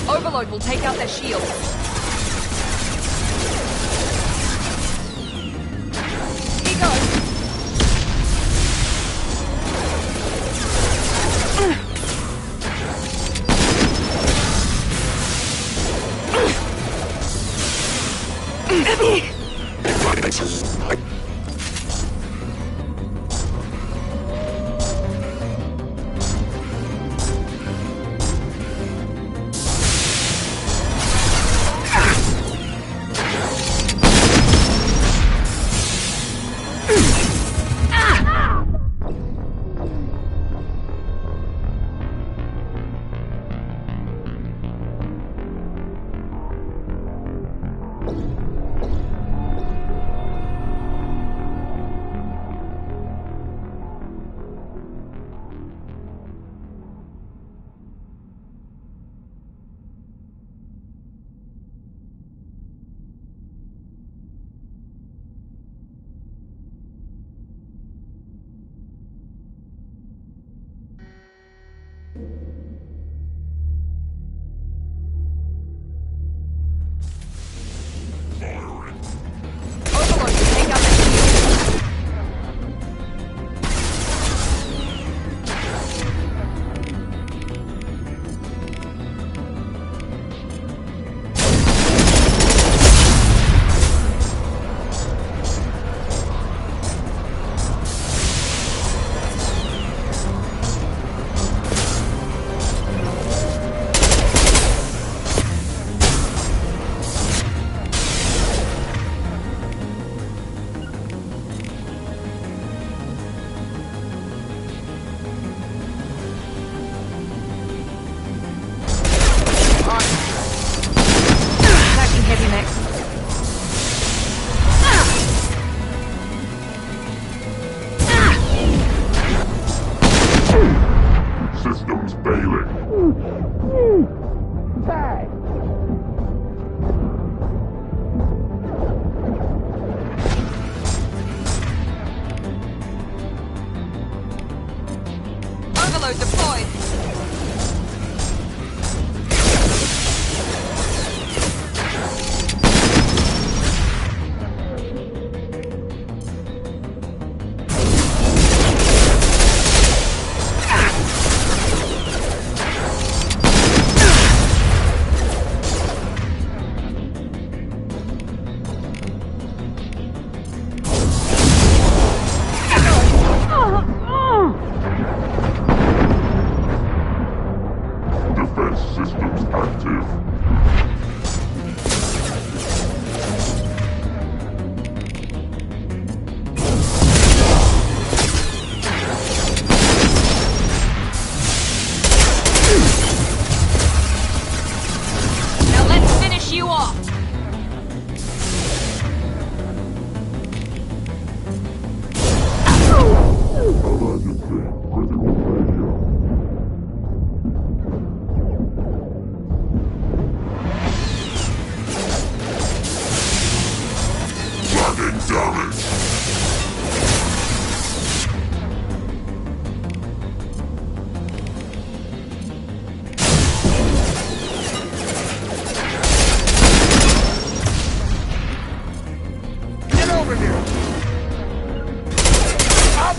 Overload will take out their shield. Here goes. Overload deployed.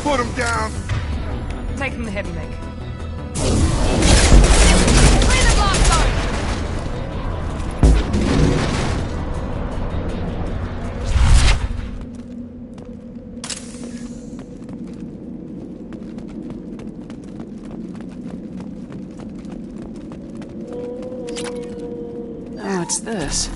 Put him down! Taking the heavy mech. Clear the blast zone! Oh, it's this.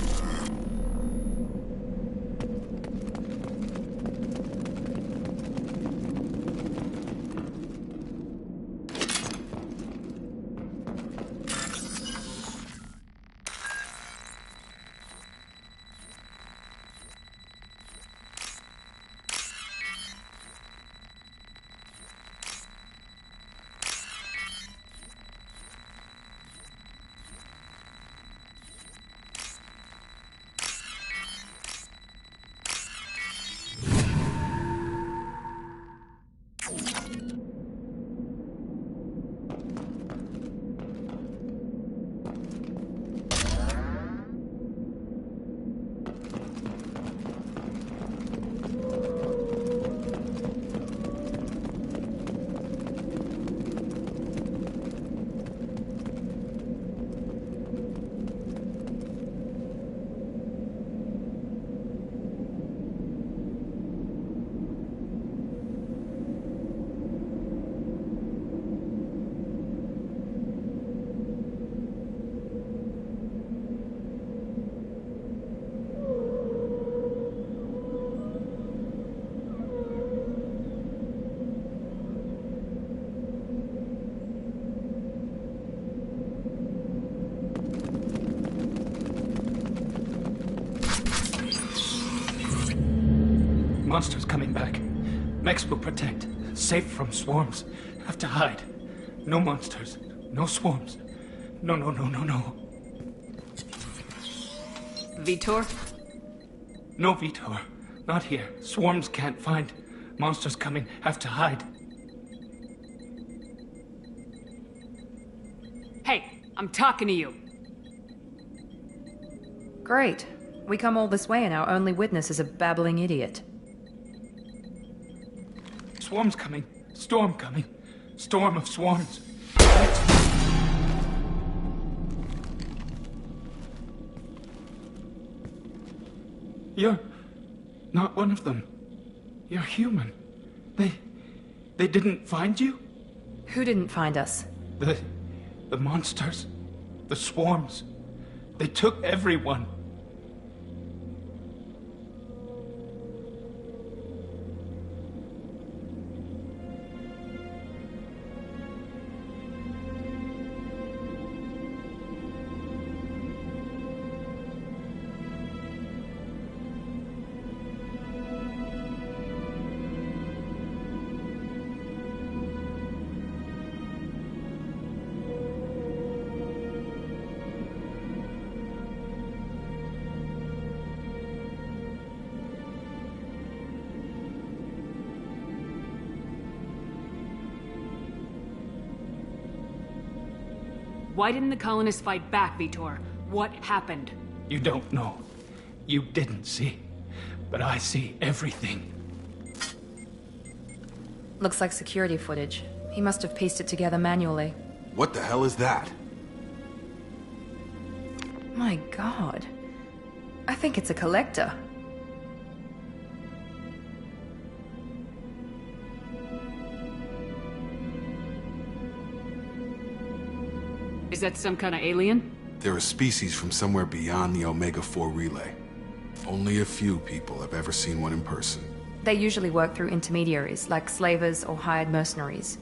Monsters coming back. Mechs will protect. Safe from swarms. Have to hide. No monsters. No swarms. No, no, no, no, no. Vitor? No, Vitor. Not here. Swarms can't find. Monsters coming. Have to hide. Hey, I'm talking to you. Great. We come all this way and our only witness is a babbling idiot. Swarms coming. Storm coming. Storm of swarms. You're not one of them. You're human. They didn't find you? Who didn't find us? The monsters. The swarms. They took everyone. Why didn't the colonists fight back, Vitor? What happened? You don't know. You didn't see. But I see everything. Looks like security footage. He must have pieced it together manually. What the hell is that? My god. I think it's a collector. Is that some kind of alien? They're a species from somewhere beyond the Omega-4 relay. Only a few people have ever seen one in person. They usually work through intermediaries, like slavers or hired mercenaries.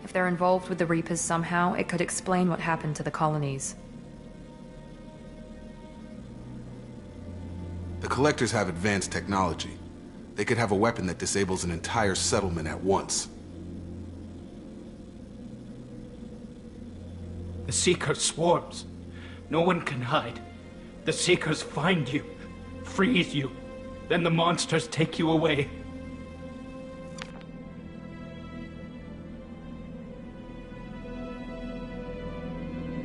If they're involved with the Reapers somehow, it could explain what happened to the colonies. The Collectors have advanced technology. They could have a weapon that disables an entire settlement at once. The Seeker swarms. No one can hide. The Seekers find you, freeze you, then the monsters take you away.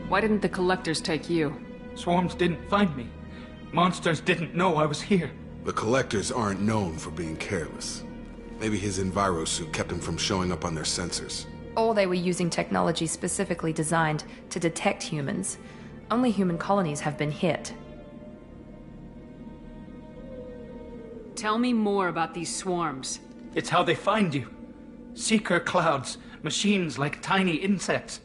Why didn't the collectors take you? Swarms didn't find me. Monsters didn't know I was here. The Collectors aren't known for being careless. Maybe his enviro suit kept him from showing up on their sensors. Or they were using technology specifically designed to detect humans. Only human colonies have been hit. Tell me more about these swarms. It's how they find you. Seeker clouds, machines like tiny insects.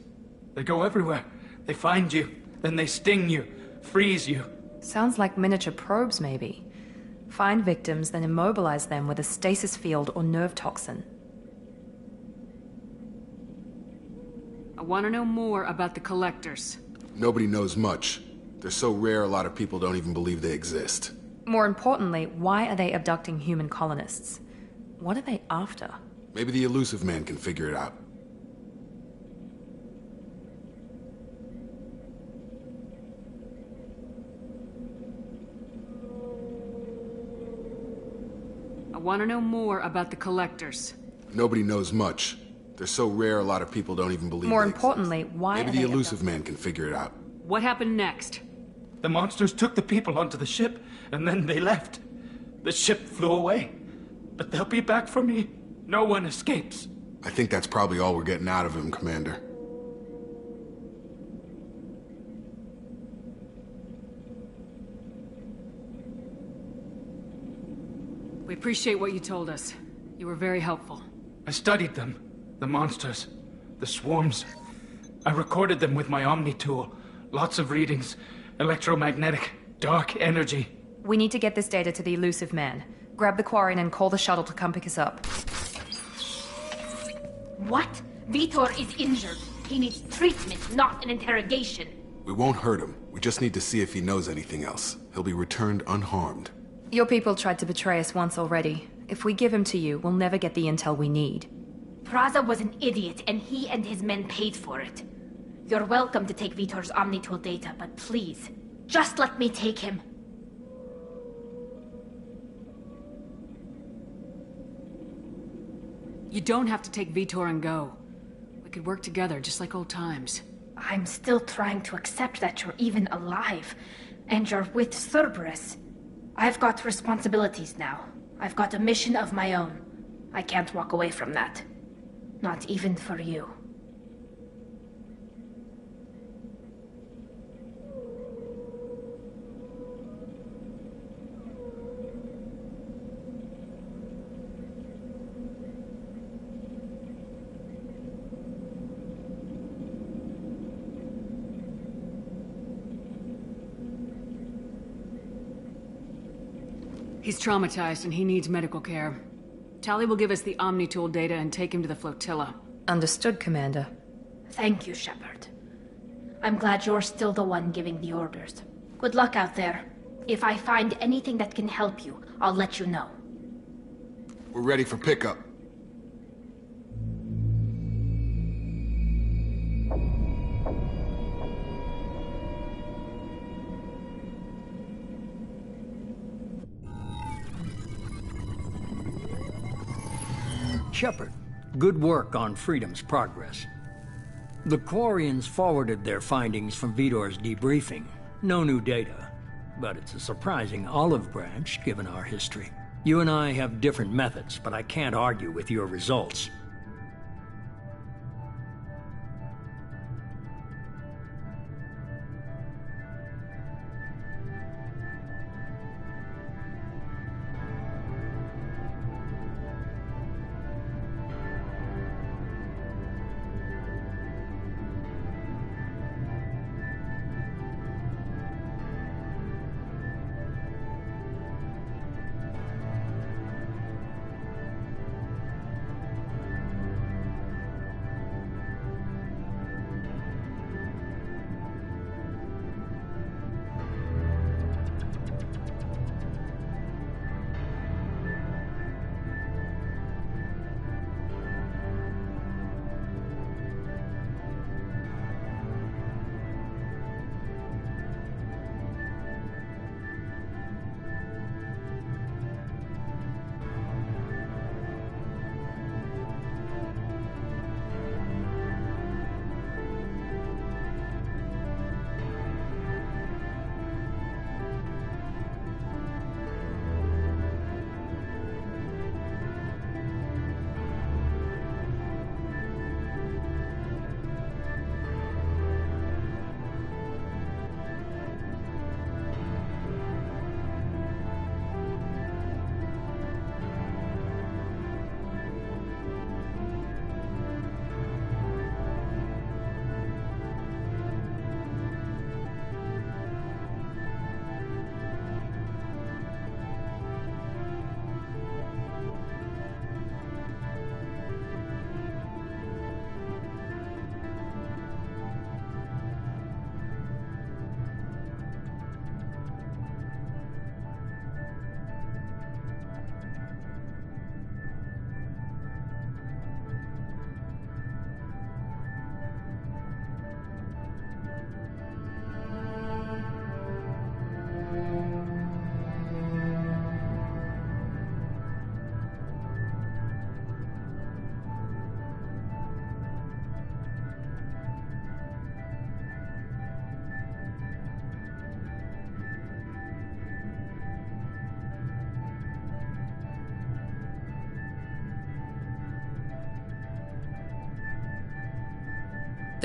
They go everywhere. They find you, then they sting you, freeze you. Sounds like miniature probes, maybe. Find victims, then immobilize them with a stasis field or nerve toxin. I want to know more about the collectors. Nobody knows much. They're so rare a lot of people don't even believe they exist. More importantly, why are they abducting human colonists? What are they after? Maybe the elusive man can figure it out. I want to know more about the collectors. Nobody knows much. They're so rare a lot of people don't even believe More they importantly, exist. why Maybe are the they elusive man can figure it out. What happened next? The monsters took the people onto the ship, and then they left. The ship flew away. But they'll be back for me. No one escapes. I think that's probably all we're getting out of him, Commander. We appreciate what you told us. You were very helpful. I studied them. The monsters. The swarms. I recorded them with my Omni tool. Lots of readings. Electromagnetic. Dark energy. We need to get this data to the elusive man. Grab the Quarian and call the shuttle to come pick us up. What? Vitor is injured. He needs treatment, not an interrogation. We won't hurt him. We just need to see if he knows anything else. He'll be returned unharmed. Your people tried to betray us once already. If we give him to you, we'll never get the intel we need. Praza was an idiot, and he and his men paid for it. You're welcome to take Vitor's Omnitool data, but please, just let me take him. You don't have to take Vitor and go. We could work together, just like old times. I'm still trying to accept that you're even alive, and you're with Cerberus. I've got responsibilities now. I've got a mission of my own. I can't walk away from that. Not even for you. He's traumatized and he needs medical care. Tali will give us the Omnitool data and take him to the flotilla. Understood, Commander. Thank you, Shepard. I'm glad you're still the one giving the orders. Good luck out there. If I find anything that can help you, I'll let you know. We're ready for pickup. Shepard, good work on Freedom's progress. The Quarians forwarded their findings from Vitor's debriefing. No new data, but it's a surprising olive branch given our history. You and I have different methods, but I can't argue with your results.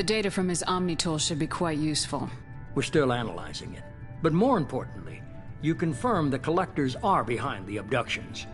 The data from his Omnitool should be quite useful. We're still analyzing it. But more importantly, you confirm the collectors are behind the abductions.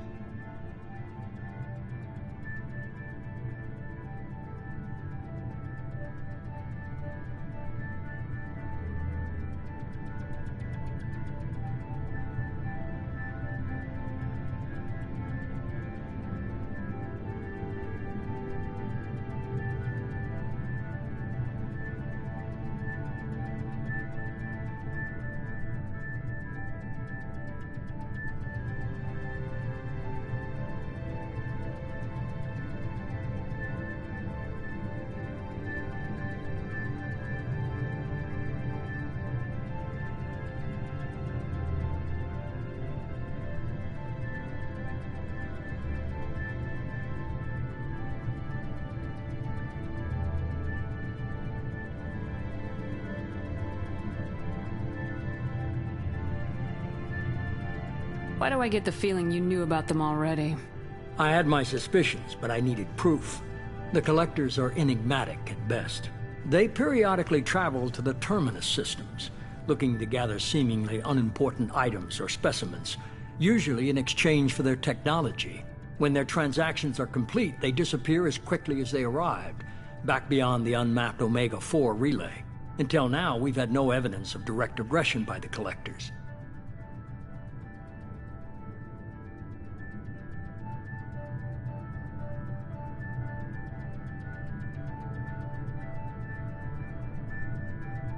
Why do I get the feeling you knew about them already? I had my suspicions, but I needed proof. The Collectors are enigmatic at best. They periodically travel to the Terminus systems, looking to gather seemingly unimportant items or specimens, usually in exchange for their technology. When their transactions are complete, they disappear as quickly as they arrived, back beyond the unmapped Omega-4 relay. Until now, we've had no evidence of direct aggression by the Collectors.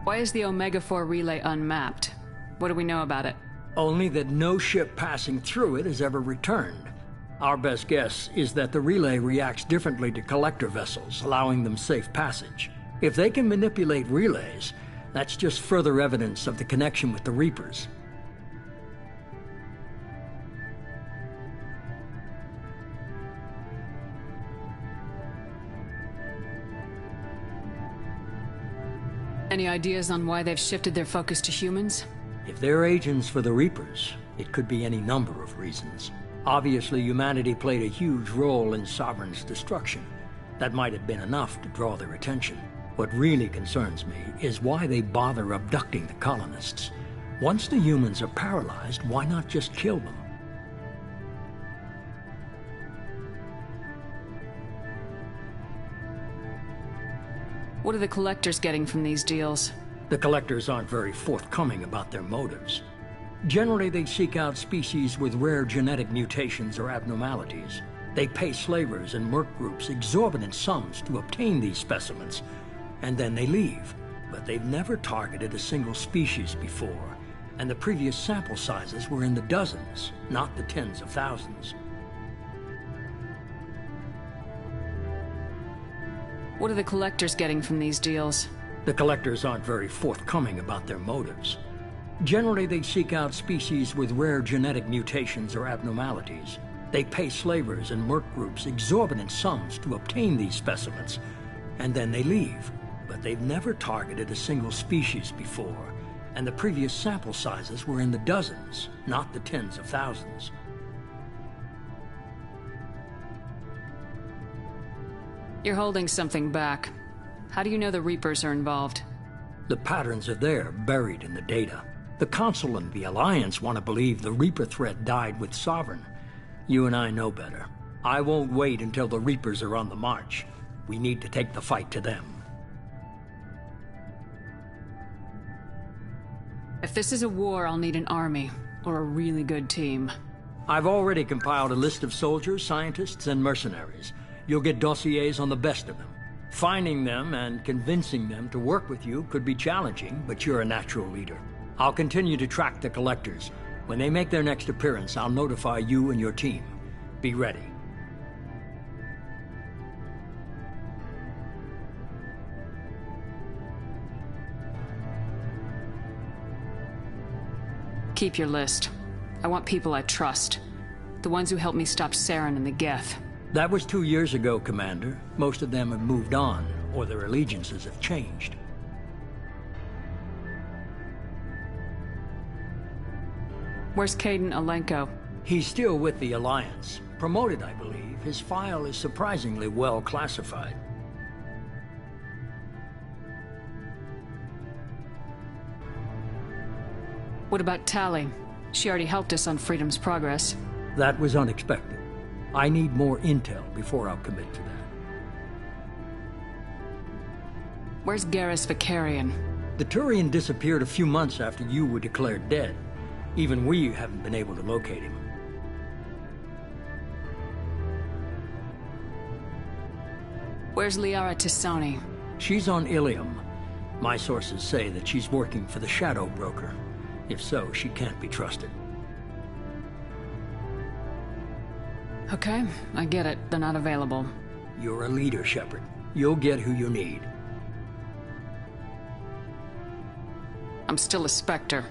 Why is the Omega-4 relay unmapped? What do we know about it? Only that no ship passing through it has ever returned. Our best guess is that the relay reacts differently to Collector vessels, allowing them safe passage. If they can manipulate relays, that's just further evidence of the connection with the Reapers. Any ideas on why they've shifted their focus to humans? If they're agents for the Reapers, it could be any number of reasons. Obviously, humanity played a huge role in Sovereign's destruction. That might have been enough to draw their attention. What really concerns me is why they bother abducting the colonists. Once the humans are paralyzed, why not just kill them? What are the Collectors getting from these deals? The Collectors aren't very forthcoming about their motives. Generally, they seek out species with rare genetic mutations or abnormalities. They pay slavers and merc groups exorbitant sums to obtain these specimens, and then they leave. But they've never targeted a single species before, and the previous sample sizes were in the dozens, not the tens of thousands. What are the Collectors getting from these deals? The Collectors aren't very forthcoming about their motives. Generally, they seek out species with rare genetic mutations or abnormalities. They pay slavers and merc groups exorbitant sums to obtain these specimens, and then they leave. But they've never targeted a single species before, and the previous sample sizes were in the dozens, not the tens of thousands. You're holding something back. How do you know the Reapers are involved? The patterns are there, buried in the data. The Council and the Alliance want to believe the Reaper threat died with Sovereign. You and I know better. I won't wait until the Reapers are on the march. We need to take the fight to them. If this is a war, I'll need an army, or a really good team. I've already compiled a list of soldiers, scientists, and mercenaries. You'll get dossiers on the best of them. Finding them and convincing them to work with you could be challenging, but you're a natural leader. I'll continue to track the Collectors. When they make their next appearance, I'll notify you and your team. Be ready. Keep your list. I want people I trust. The ones who helped me stop Saren and the Geth. That was 2 years ago, Commander. Most of them have moved on, or their allegiances have changed. Where's Caden Alenko? He's still with the Alliance. Promoted, I believe. His file is surprisingly well classified. What about Tali? She already helped us on Freedom's Progress. That was unexpected. I need more intel before I'll commit to that. Where's Garrus Vicarian? The Turian disappeared a few months after you were declared dead. Even we haven't been able to locate him. Where's Liara Tisani? She's on Ilium. My sources say that she's working for the Shadow Broker. If so, she can't be trusted. Okay, I get it. They're not available. You're a leader, Shepard. You'll get who you need. I'm still a Spectre.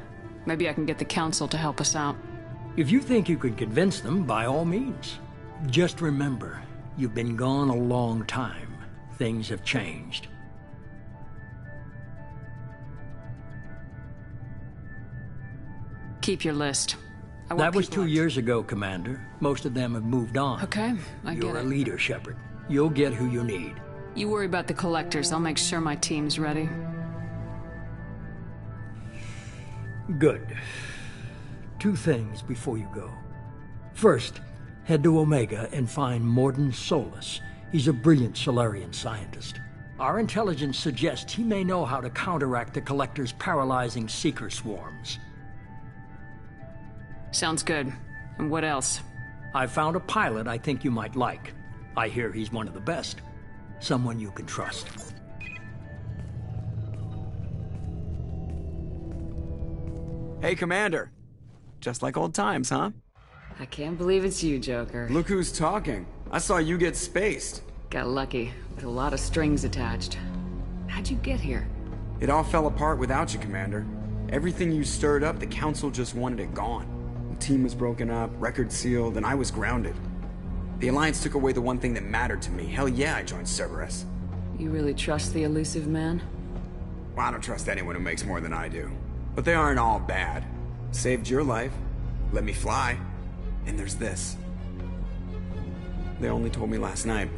Maybe I can get the Council to help us out. If you think you can convince them, by all means. Just remember, you've been gone a long time. Things have changed. Keep your list. I want That was people 2 years ago, Commander. Most of them have moved on. Okay, I get You're a it. leader, Shepard. You'll get who you need. You worry about the collectors. I'll make sure my team's ready. Good. 2 things before you go. First, head to Omega and find Morden Solus. He's a brilliant Solarian scientist. Our intelligence suggests he may know how to counteract the Collector's paralyzing Seeker swarms. Sounds good. And what else? I found a pilot I think you might like. I hear he's one of the best. Someone you can trust. Hey, Commander. Just like old times, huh? I can't believe it's you, Joker. Look who's talking. I saw you get spaced. Got lucky, with a lot of strings attached. How'd you get here? It all fell apart without you, Commander. Everything you stirred up, the Council just wanted it gone. The team was broken up, record sealed, and I was grounded. The Alliance took away the one thing that mattered to me. Hell yeah, I joined Cerberus. You really trust the elusive man? Well, I don't trust anyone who makes more than I do. But they aren't all bad. Saved your life, let me fly, and there's this. They only told me last night.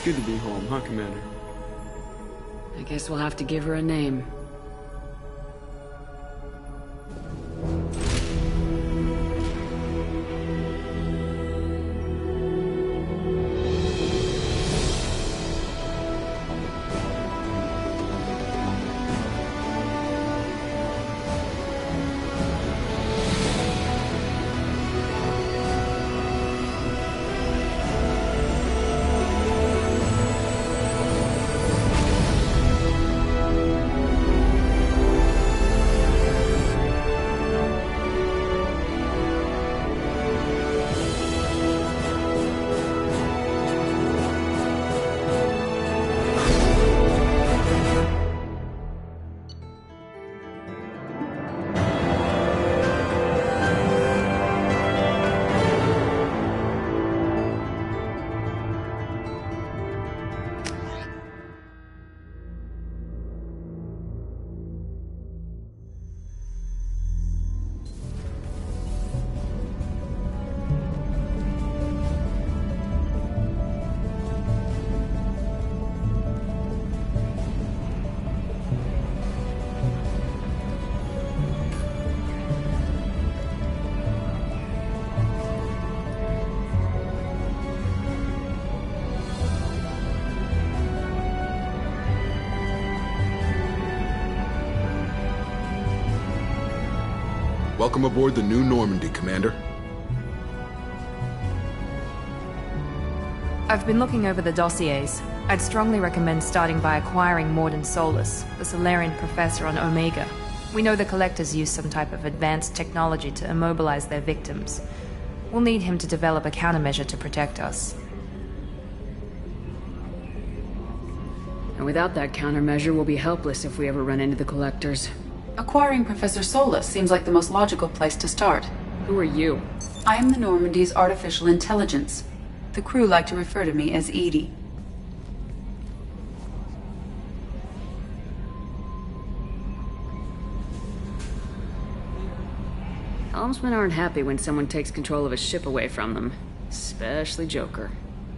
Good to be home, huh, Commander? I guess we'll have to give her a name. Welcome aboard the New Normandy, Commander. I've been looking over the dossiers. I'd strongly recommend starting by acquiring Morden Solus, the Solarian professor on Omega. We know the Collectors use some type of advanced technology to immobilize their victims. We'll need him to develop a countermeasure to protect us. And without that countermeasure, we'll be helpless if we ever run into the Collectors. Acquiring Professor Solus seems like the most logical place to start. Who are you? I am the Normandy's artificial intelligence. The crew like to refer to me as Edie. Helmsmen aren't happy when someone takes control of a ship away from them. Especially Joker.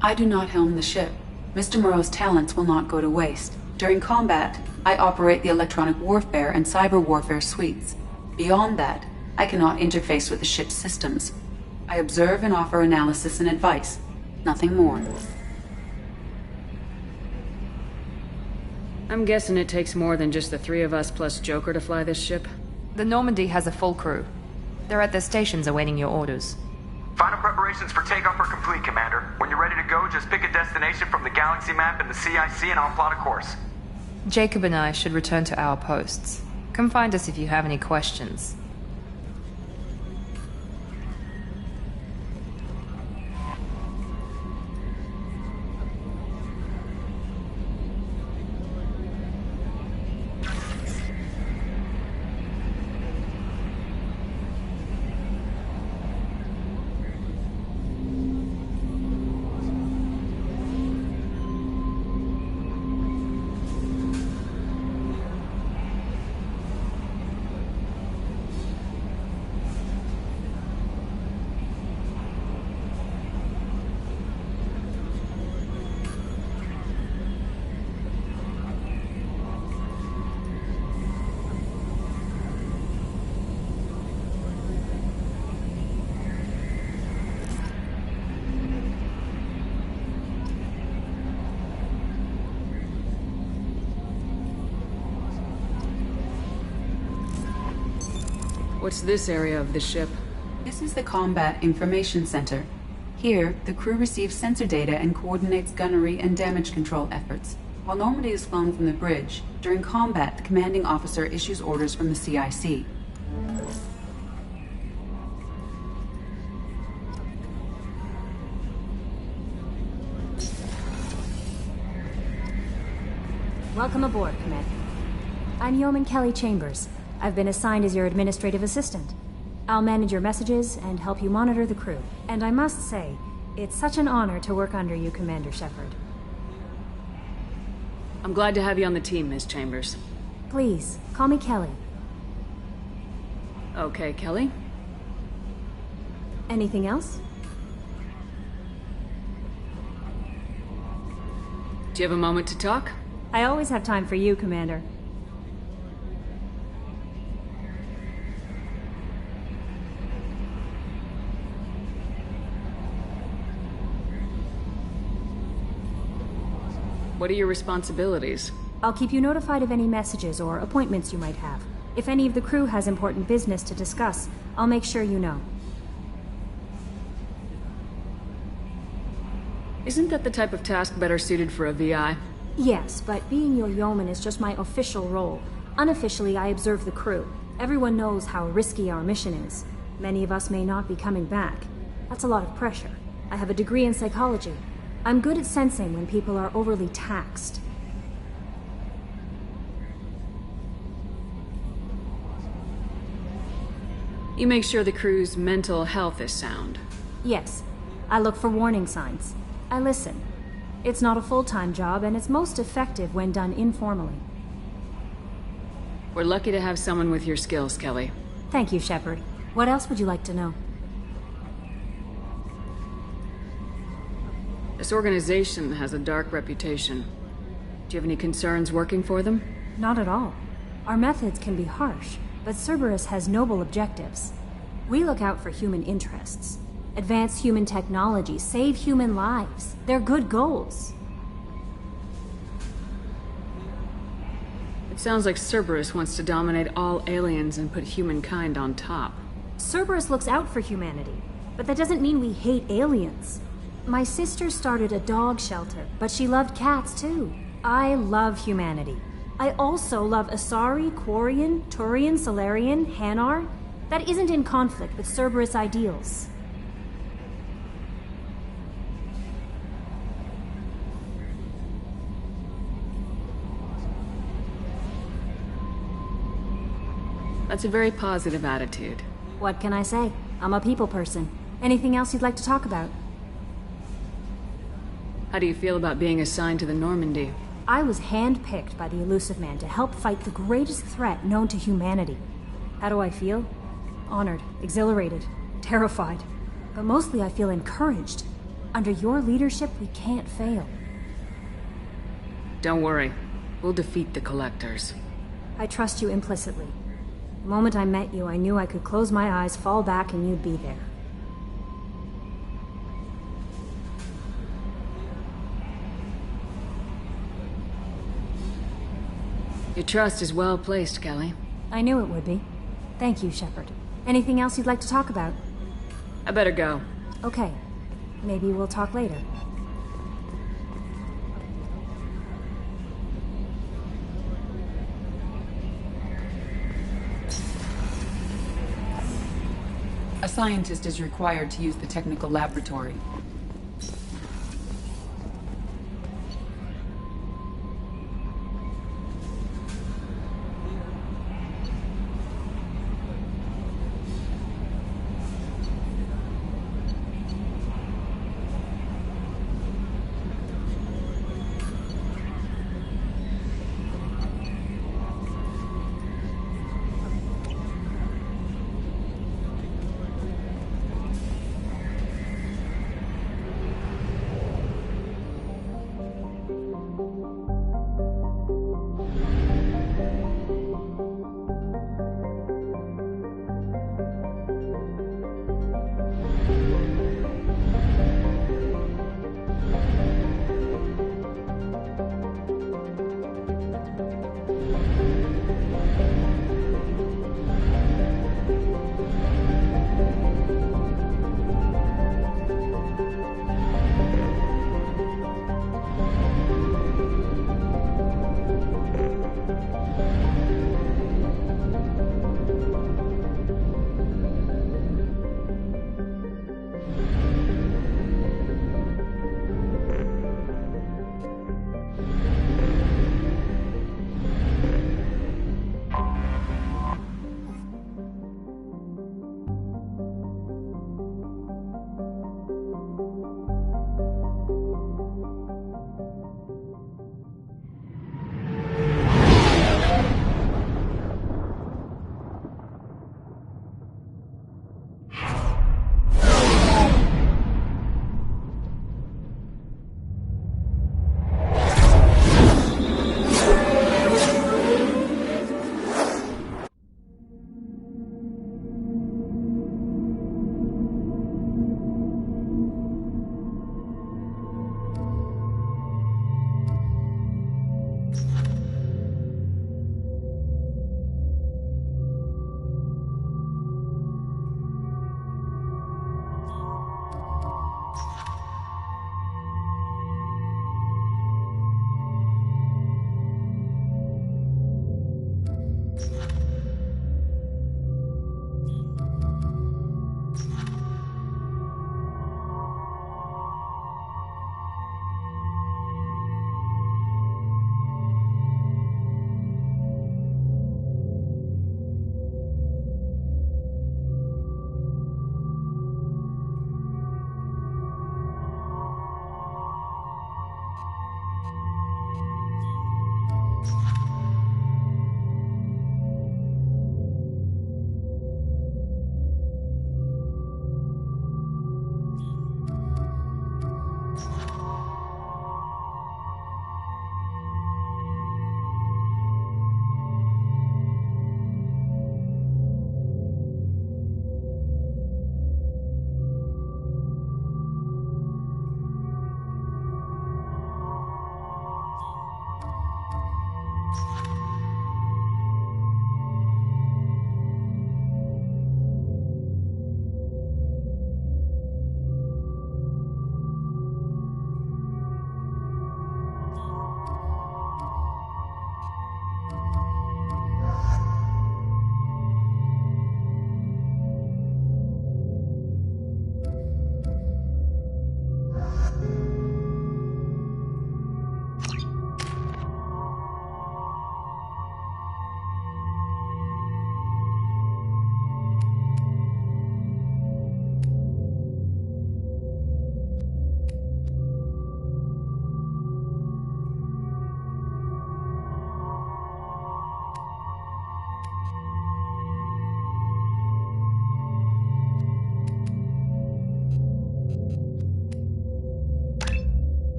I do not helm the ship. Mr. Moreau's talents will not go to waste. During combat, I operate the electronic warfare and cyber warfare suites. Beyond that, I cannot interface with the ship's systems. I observe and offer analysis and advice. Nothing more. I'm guessing it takes more than just the 3 of us plus Joker to fly this ship? The Normandy has a full crew. They're at their stations awaiting your orders. Final preparations for takeoff are complete, Commander. When you're ready to go, just pick a destination from the galaxy map and the CIC and I'll plot a course. Jacob and I should return to our posts. Come find us if you have any questions. What's this area of the ship? This is the Combat Information Center. Here, the crew receives sensor data and coordinates gunnery and damage control efforts. While Normandy is flown from the bridge, during combat, the commanding officer issues orders from the CIC. Welcome aboard, Commander. I'm Yeoman Kelly Chambers. I've been assigned as your administrative assistant. I'll manage your messages and help you monitor the crew. And I must say, it's such an honor to work under you, Commander Shepard. I'm glad to have you on the team, Miss Chambers. Please, call me Kelly. Okay, Kelly. Anything else? Do you have a moment to talk? I always have time for you, Commander. What are your responsibilities? I'll keep you notified of any messages or appointments you might have. If any of the crew has important business to discuss, I'll make sure you know. Isn't that the type of task better suited for a VI? Yes, but being your yeoman is just my official role. Unofficially, I observe the crew. Everyone knows how risky our mission is. Many of us may not be coming back. That's a lot of pressure. I have a degree in psychology. I'm good at sensing when people are overly taxed. You make sure the crew's mental health is sound. Yes. I look for warning signs. I listen. It's not a full-time job, and it's most effective when done informally. We're lucky to have someone with your skills, Kelly. Thank you, Shepard. What else would you like to know? This organization has a dark reputation. Do you have any concerns working for them? Not at all. Our methods can be harsh, but Cerberus has noble objectives. We look out for human interests. Advance human technology, save human lives. They're good goals. It sounds like Cerberus wants to dominate all aliens and put humankind on top. Cerberus looks out for humanity, but that doesn't mean we hate aliens. My sister started a dog shelter, but she loved cats too. I love humanity. I also love Asari, Quarian, Turian, Solarian, Hanar. That isn't in conflict with Cerberus ideals. That's a very positive attitude. What can I say? I'm a people person. Anything else you'd like to talk about? How do you feel about being assigned to the Normandy? I was handpicked by the Elusive Man to help fight the greatest threat known to humanity. How do I feel? Honored, exhilarated, terrified. But mostly I feel encouraged. Under your leadership, we can't fail. Don't worry. We'll defeat the Collectors. I trust you implicitly. The moment I met you, I knew I could close my eyes, fall back, and you'd be there. Your trust is well placed, Kelly. I knew it would be. Thank you, Shepard. Anything else you'd like to talk about? I better go. Okay. Maybe we'll talk later. A scientist is required to use the technical laboratory.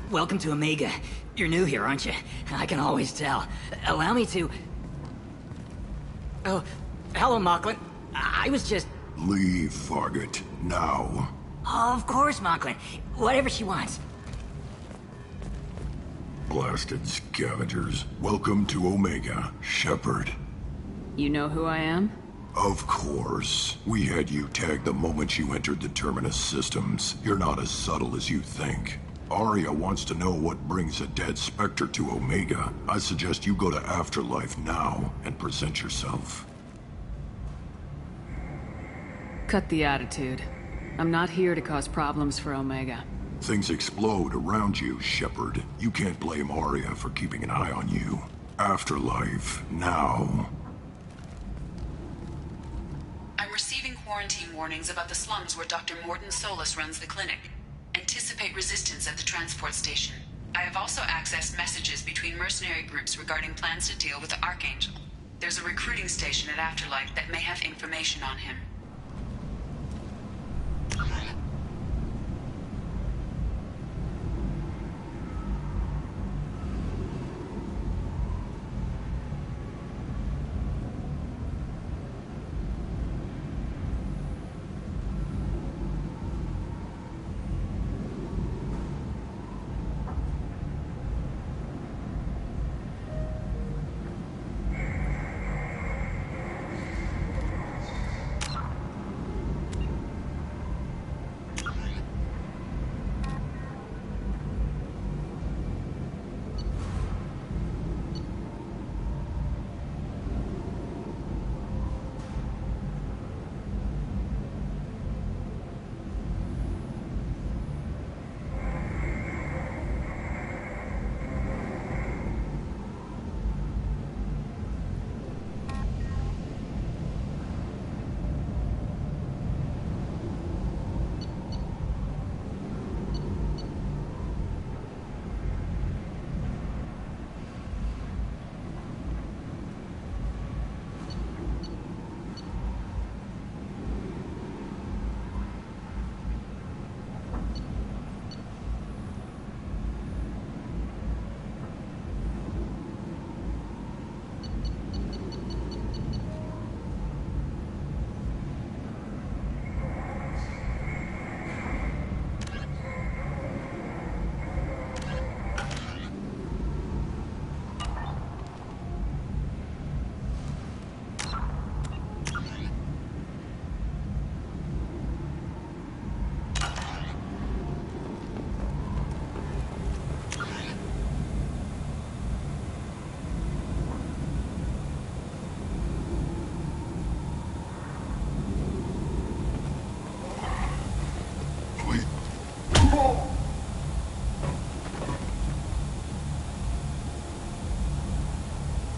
Welcome to Omega. You're new here, aren't you? I can always tell. Allow me to... Oh, hello, Mocklin. I was just... Leave, Fargate. Now. Oh, of course, Mocklin. Whatever she wants. Blasted scavengers. Welcome to Omega, Shepard. You know who I am? Of course. We had you tagged the moment you entered the Terminus systems. You're not as subtle as you think. Arya wants to know what brings a dead Spectre to Omega. I suggest you go to Afterlife now and present yourself. Cut the attitude. I'm not here to cause problems for Omega. Things explode around you, Shepard. You can't blame Arya for keeping an eye on you. Afterlife, now. I'm receiving quarantine warnings about the slums where Dr. Morton Solus runs the clinic. Anticipate resistance at the transport station. I have also accessed messages between mercenary groups regarding plans to deal with the Archangel. There's a recruiting station at Afterlife that may have information on him.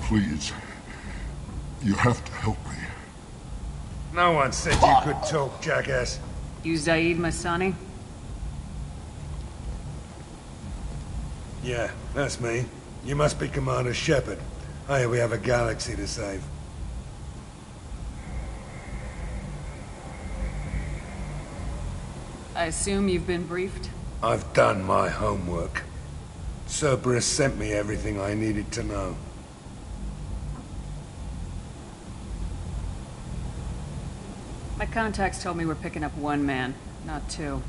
Please. You have to help me. No one said you could talk, jackass. You Zaid Masani? Yeah, that's me. You must be Commander Shepard. Hey, we have a galaxy to save. I assume you've been briefed? I've done my homework. Cerberus sent me everything I needed to know. My contacts told me we're picking up one man, not two.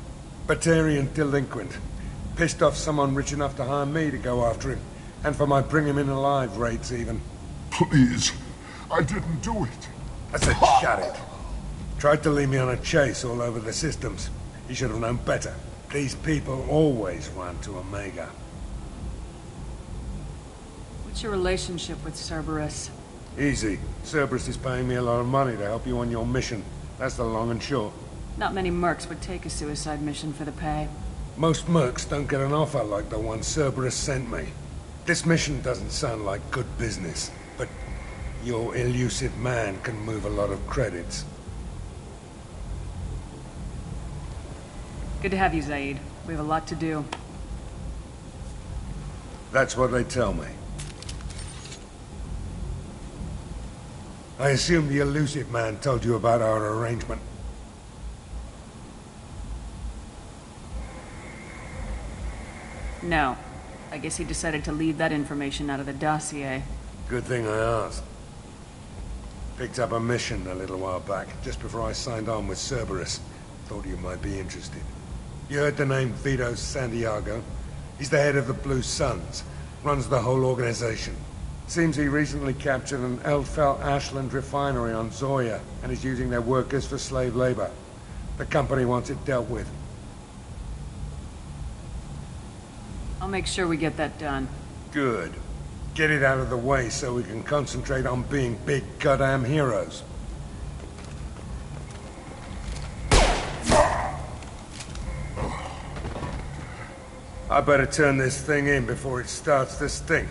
Batarian delinquent. Pissed off someone rich enough to hire me to go after him. And for my bring him in alive rates even. Please. I didn't do it. I said shut it. Tried to lead me on a chase all over the systems. He should have known better. These people always run to Omega. What's your relationship with Cerberus? Easy. Cerberus is paying me a lot of money to help you on your mission. That's the long and short. Not many mercs would take a suicide mission for the pay. Most mercs don't get an offer like the one Cerberus sent me. This mission doesn't sound like good business, but your elusive man can move a lot of credits. Good to have you, Zaid. We have a lot to do. That's what they tell me. I assume the elusive man told you about our arrangement. No. I guess he decided to leave that information out of the dossier. Good thing I asked. Picked up a mission a little while back, just before I signed on with Cerberus. Thought you might be interested. You heard the name Vito Santiago? He's the head of the Blue Suns. Runs the whole organization. Seems he recently captured an Eldfell Ashland refinery on Zoya, and is using their workers for slave labor. The company wants it dealt with. I'll make sure we get that done. Good. Get it out of the way so we can concentrate on being big goddamn heroes. I better turn this thing in before it starts to stink.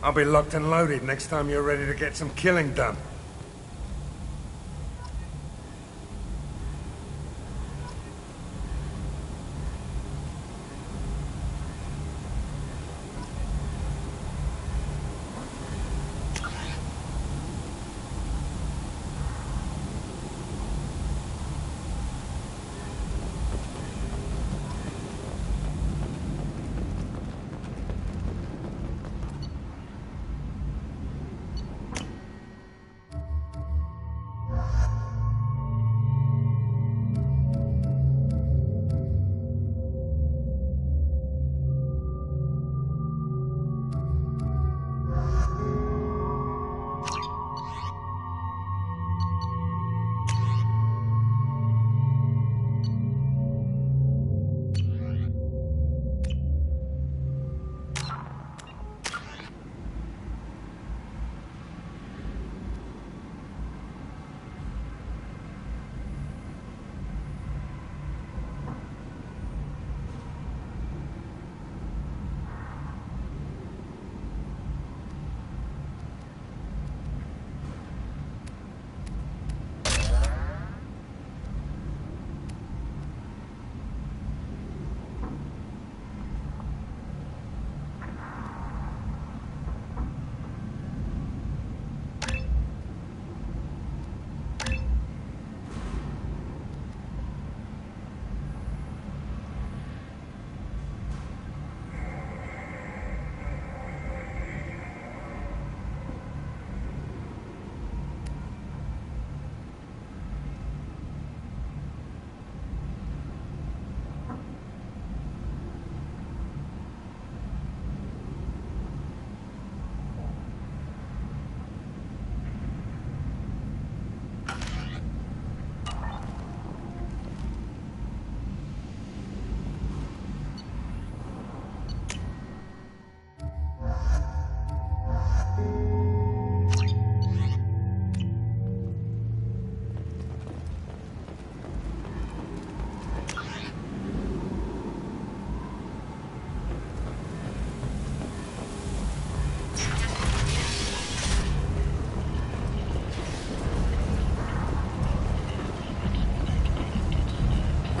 I'll be locked and loaded next time you're ready to get some killing done.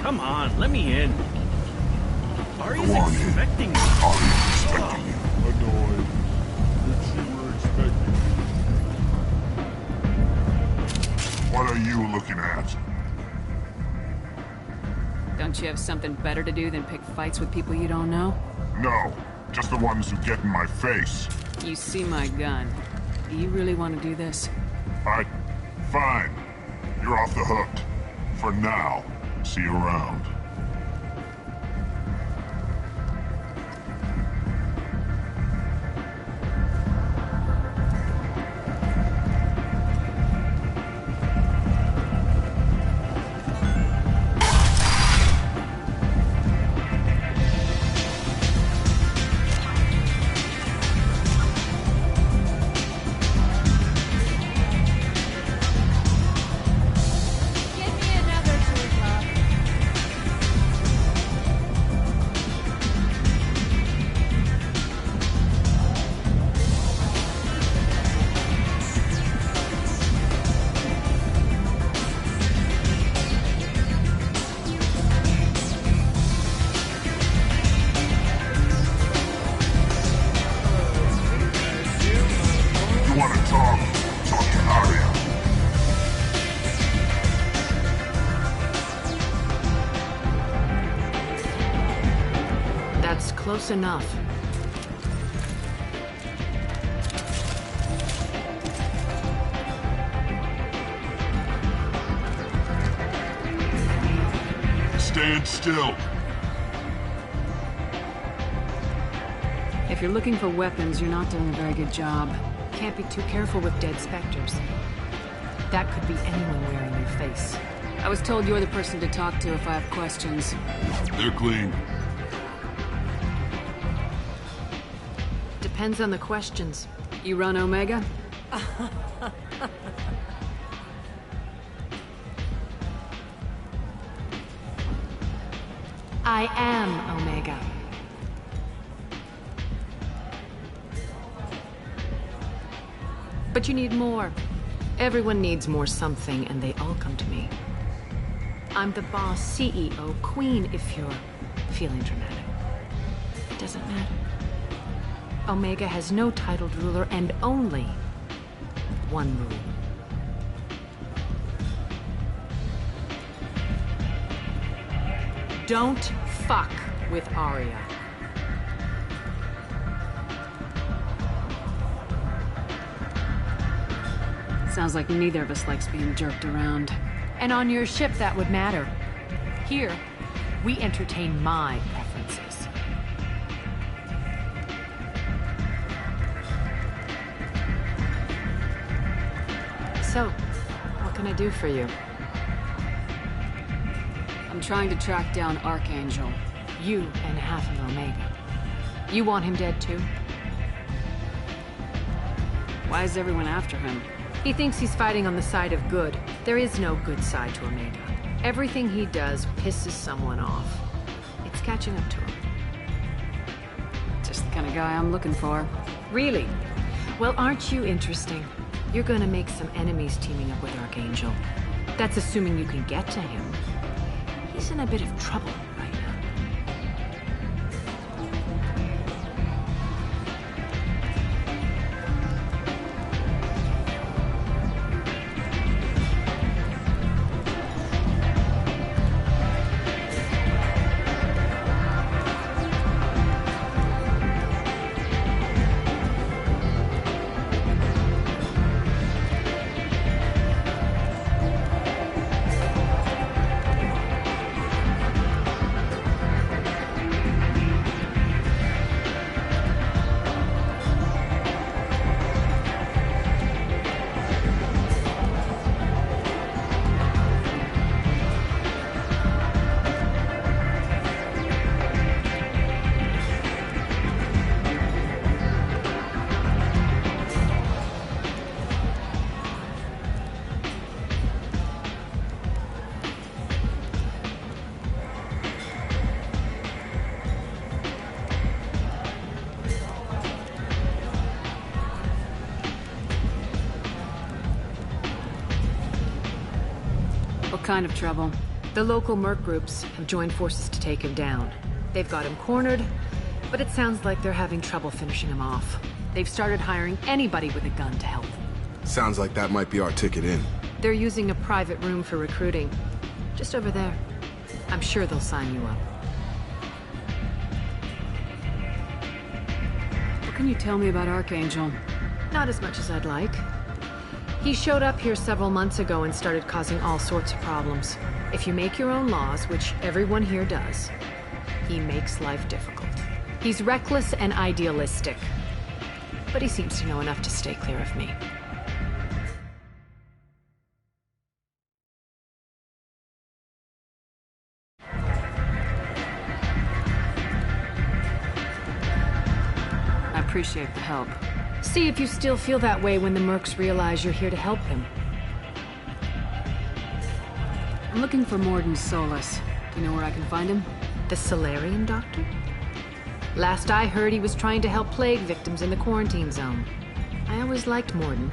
Come on, let me in. Ari's Go on expecting me. Ari's expecting you. Annoyed. Which you were expecting. What are you looking at? Don't you have something better to do than pick fights with people you don't know? No, just the ones who get in my face. You see my gun. Do you really want to do this? Fine. You're off the hook. For now. See you around. Close enough. Stand still. If you're looking for weapons, you're not doing a very good job. Can't be too careful with dead specters. That could be anyone wearing your face. I was told you're the person to talk to if I have questions. They're clean. Depends on the questions. You run Omega? I am Omega. But you need more. Everyone needs more something, and they all come to me. I'm the boss, CEO, queen, if you're feeling dramatic. It doesn't matter. Omega has no titled ruler and only one rule. Don't fuck with Arya. Sounds like neither of us likes being jerked around. And on your ship, that would matter. Here, we entertain my preferences. So, what can I do for you? I'm trying to track down Archangel. You and half of Omega. You want him dead too? Why is everyone after him? He thinks he's fighting on the side of good. There is no good side to Omega. Everything he does pisses someone off. It's catching up to him. Just the kind of guy I'm looking for. Really? Well, aren't you interesting? You're gonna make some enemies teaming up with Archangel. That's assuming you can get to him. He's in a bit of trouble right now. What kind of trouble? The local merc groups have joined forces to take him down. They've got him cornered, but it sounds like they're having trouble finishing him off. They've started hiring anybody with a gun to help. Sounds like that might be our ticket in. They're using a private room for recruiting. Just over there. I'm sure they'll sign you up. What can you tell me about Archangel? Not as much as I'd like. He showed up here several months ago and started causing all sorts of problems. If you make your own laws, which everyone here does, he makes life difficult. He's reckless and idealistic, but he seems to know enough to stay clear of me. I appreciate the help. See if you still feel that way when the mercs realize you're here to help them. I'm looking for Morden Solus. Do you know where I can find him? The Solarian doctor? Last I heard, he was trying to help plague victims in the quarantine zone. I always liked Morden.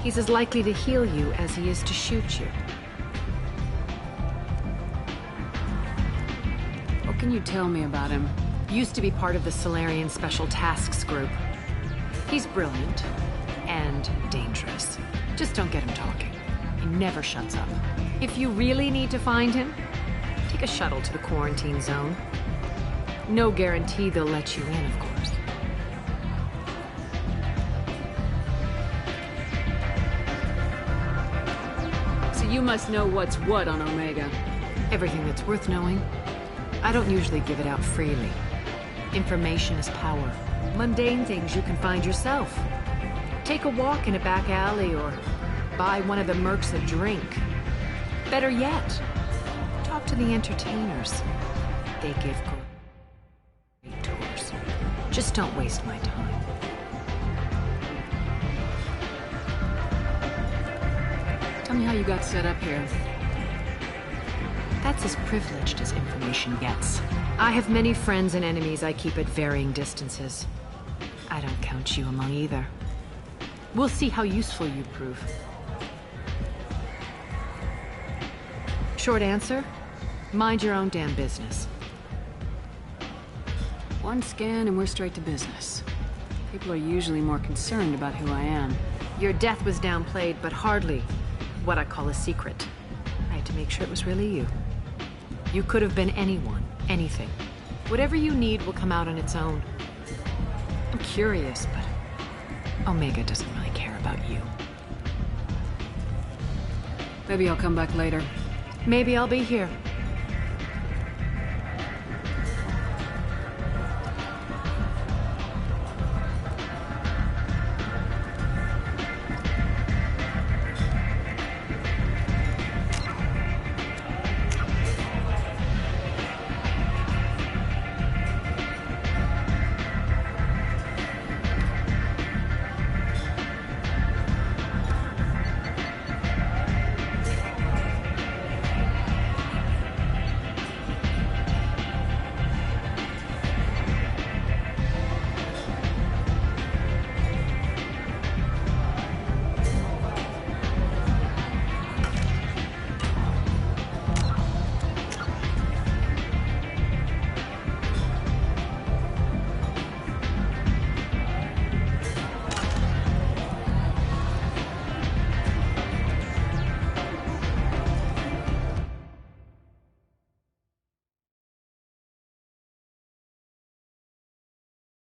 He's as likely to heal you as he is to shoot you. What can you tell me about him? Used to be part of the Solarian Special Tasks Group. He's brilliant and dangerous. Just don't get him talking. He never shuts up. If you really need to find him, take a shuttle to the quarantine zone. No guarantee they'll let you in, of course. So you must know what's what on Omega. Everything that's worth knowing. I don't usually give it out freely. Information is power. Mundane things you can find yourself. Take a walk in a back alley or buy one of the mercs a drink. Better yet, talk to the entertainers. They give great tours. Just don't waste my time. Tell me how you got set up here. That's as privileged as information gets. I have many friends and enemies I keep at varying distances. I don't count you among either. We'll see how useful you prove. Short answer? Mind your own damn business. One scan and we're straight to business. People are usually more concerned about who I am. Your death was downplayed, but hardly what I call a secret. I had to make sure it was really you. You could have been anyone, anything. Whatever you need will come out on its own. I'm curious, but Omega doesn't really care about you. Maybe I'll come back later. Maybe I'll be here.